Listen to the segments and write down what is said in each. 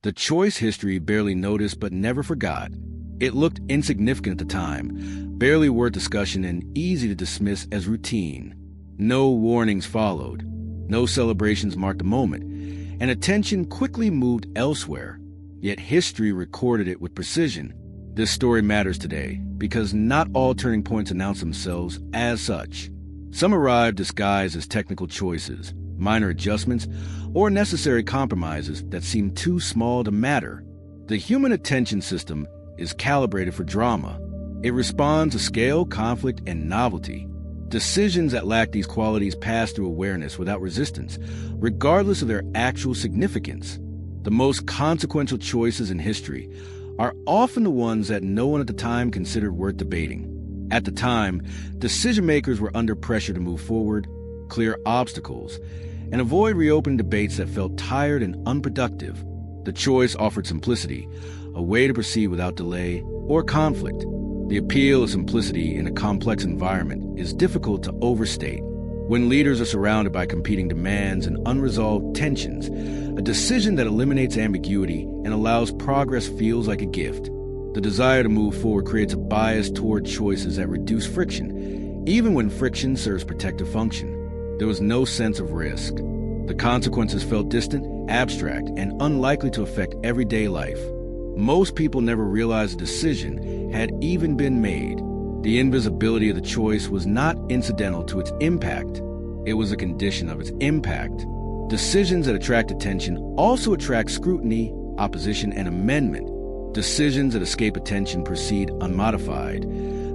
The choice history barely noticed but never forgot. It looked insignificant at the time, barely worth discussion and easy to dismiss as routine. No warnings followed. No celebrations marked the moment, and attention quickly moved elsewhere. Yet history recorded it with precision. This story matters today because not all turning points announce themselves as such. Some arrived disguised as technical choices, minor adjustments, or necessary compromises that seem too small to matter. The human attention system is calibrated for drama. It responds to scale, conflict, and novelty. Decisions that lack these qualities pass through awareness without resistance, regardless of their actual significance. The most consequential choices in history are often the ones that no one at the time considered worth debating. At the time, decision-makers were under pressure to move forward, clear obstacles, and avoid reopening debates that felt tired and unproductive. The choice offered simplicity, a way to proceed without delay or conflict. The appeal of simplicity in a complex environment is difficult to overstate. When leaders are surrounded by competing demands and unresolved tensions, a decision that eliminates ambiguity and allows progress feels like a gift. The desire to move forward creates a bias toward choices that reduce friction, even when friction serves protective function. There was no sense of risk. The consequences felt distant, abstract, and unlikely to affect everyday life. Most people never realized a decision had even been made. The invisibility of the choice was not incidental to its impact. It was a condition of its impact. Decisions that attract attention also attract scrutiny, opposition, and amendment. Decisions that escape attention proceed unmodified,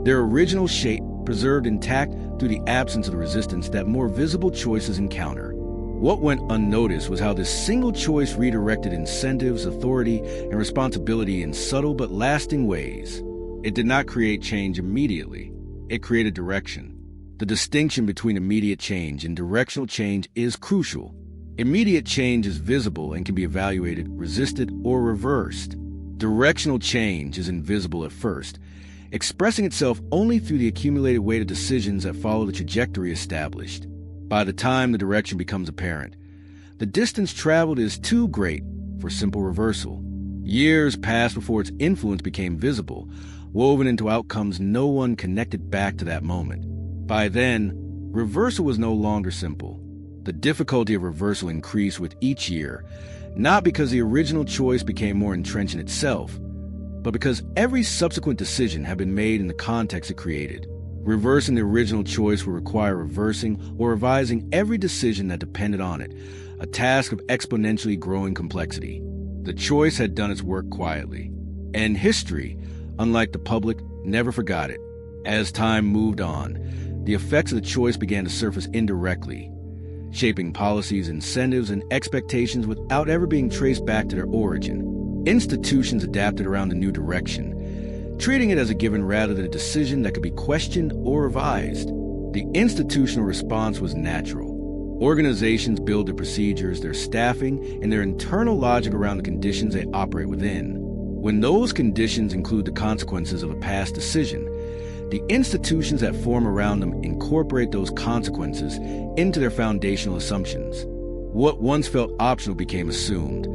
their original shape preserved intact through the absence of the resistance that more visible choices encounter. What went unnoticed was how this single choice redirected incentives, authority, and responsibility in subtle but lasting ways. It did not create change immediately. It created direction. The distinction between immediate change and directional change is crucial. Immediate change is visible and can be evaluated, resisted, or reversed. Directional change is invisible at first, expressing itself only through the accumulated weight of decisions that follow the trajectory established. By the time the direction becomes apparent, the distance traveled is too great for simple reversal. Years passed before its influence became visible, woven into outcomes no one connected back to that moment. By then, reversal was no longer simple. The difficulty of reversal increased with each year, not because the original choice became more entrenched in itself, but because every subsequent decision had been made in the context it created. Reversing the original choice would require reversing or revising every decision that depended on it, a task of exponentially growing complexity. The choice had done its work quietly, and history, unlike the public, never forgot it. As time moved on, the effects of the choice began to surface indirectly, shaping policies, incentives, and expectations without ever being traced back to their origin. Institutions adapted around the new direction, treating it as a given rather than a decision that could be questioned or revised. The institutional response was natural. Organizations build their procedures, their staffing, and their internal logic around the conditions they operate within. When those conditions include the consequences of a past decision, the institutions that form around them incorporate those consequences into their foundational assumptions. What once felt optional became assumed,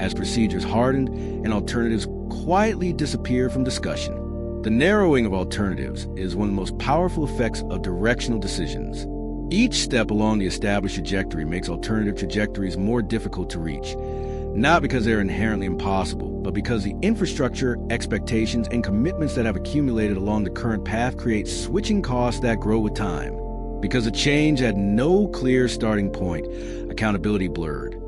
as procedures hardened and alternatives quietly disappeared from discussion. The narrowing of alternatives is one of the most powerful effects of directional decisions. Each step along the established trajectory makes alternative trajectories more difficult to reach, not because they're inherently impossible, but because the infrastructure, expectations, and commitments that have accumulated along the current path create switching costs that grow with time. Because a change had no clear starting point, accountability blurred,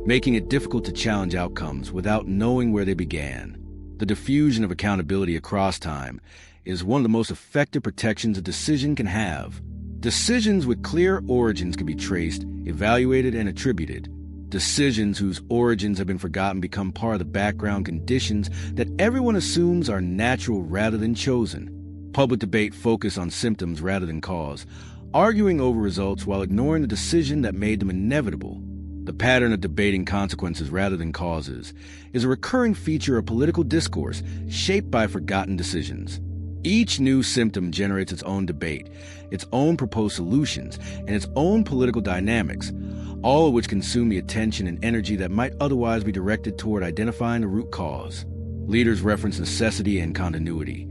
making it difficult to challenge outcomes without knowing where they began. The diffusion of accountability across time is one of the most effective protections a decision can have. Decisions with clear origins can be traced, evaluated, and attributed. Decisions whose origins have been forgotten become part of the background conditions that everyone assumes are natural rather than chosen. Public debate focuses on symptoms rather than cause, arguing over results while ignoring the decision that made them inevitable. The pattern of debating consequences rather than causes is a recurring feature of political discourse shaped by forgotten decisions. Each new symptom generates its own debate, its own proposed solutions, and its own political dynamics, all of which consume the attention and energy that might otherwise be directed toward identifying the root cause. Leaders reference necessity and continuity,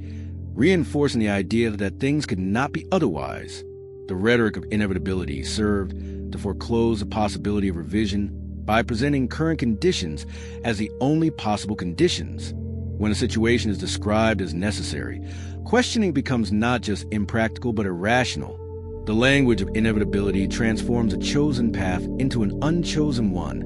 reinforcing the idea that things could not be otherwise. The rhetoric of inevitability served to foreclose the possibility of revision by presenting current conditions as the only possible conditions. When a situation is described as necessary, questioning becomes not just impractical but irrational. The language of inevitability transforms a chosen path into an unchosen one,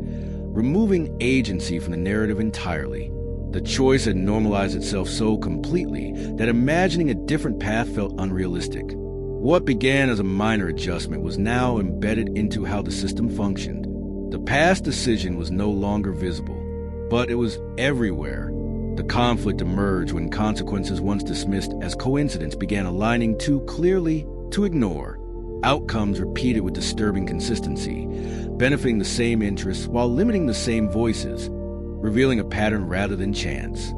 removing agency from the narrative entirely. The choice had normalized itself so completely that imagining a different path felt unrealistic. What began as a minor adjustment was now embedded into how the system functioned. The past decision was no longer visible, but it was everywhere. The conflict emerged when consequences once dismissed as coincidence began aligning too clearly to ignore. Outcomes repeated with disturbing consistency, benefiting the same interests while limiting the same voices, revealing a pattern rather than chance.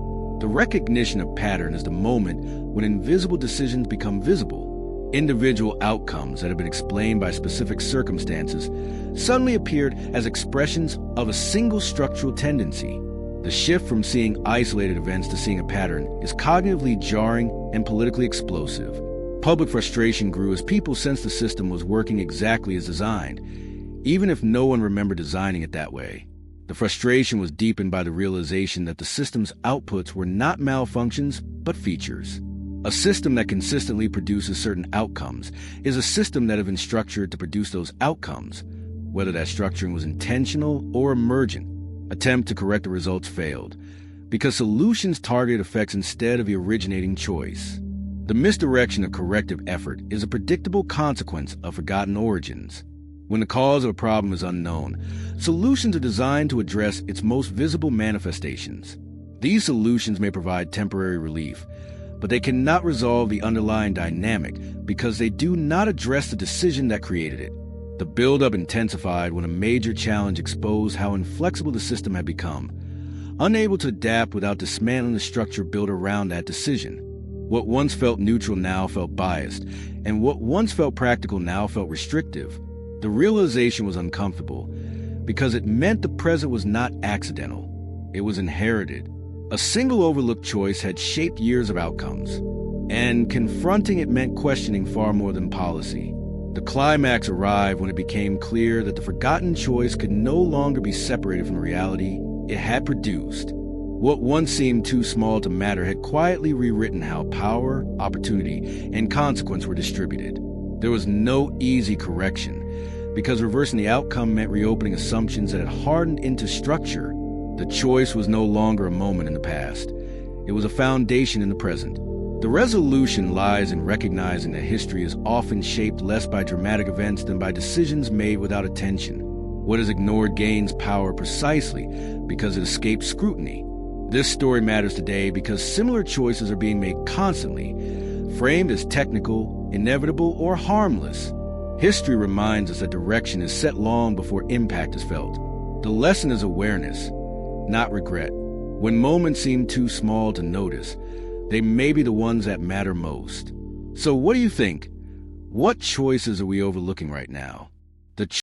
The recognition of pattern is the moment when invisible decisions become visible. Individual outcomes that have been explained by specific circumstances suddenly appeared as expressions of a single structural tendency. The shift from seeing isolated events to seeing a pattern is cognitively jarring and politically explosive. Public frustration grew as people sensed the system was working exactly as designed, even if no one remembered designing it that way. The frustration was deepened by the realization that the system's outputs were not malfunctions, but features. A system that consistently produces certain outcomes is a system that has been structured to produce those outcomes, whether that structuring was intentional or emergent. Attempt to correct the results failed, because solutions targeted effects instead of the originating choice. The misdirection of corrective effort is a predictable consequence of forgotten origins. When the cause of a problem is unknown, solutions are designed to address its most visible manifestations. These solutions may provide temporary relief, but they cannot resolve the underlying dynamic because they do not address the decision that created it. The buildup intensified when a major challenge exposed how inflexible the system had become, unable to adapt without dismantling the structure built around that decision. What once felt neutral now felt biased, and what once felt practical now felt restrictive. The realization was uncomfortable because it meant the present was not accidental. It was inherited. A single overlooked choice had shaped years of outcomes, and confronting it meant questioning far more than policy. The climax arrived when it became clear that the forgotten choice could no longer be separated from the reality it had produced. What once seemed too small to matter had quietly rewritten how power, opportunity, and consequence were distributed. There was no easy correction, because reversing the outcome meant reopening assumptions that had hardened into structure. The choice was no longer a moment in the past. It was a foundation in the present. The resolution lies in recognizing that history is often shaped less by dramatic events than by decisions made without attention. What is ignored gains power precisely because it escapes scrutiny. This story matters today because similar choices are being made constantly, framed as technical, inevitable, or harmless. History reminds us that direction is set long before impact is felt. The lesson is awareness, not regret. When moments seem too small to notice, they may be the ones that matter most. So what do you think? What choices are we overlooking right now? The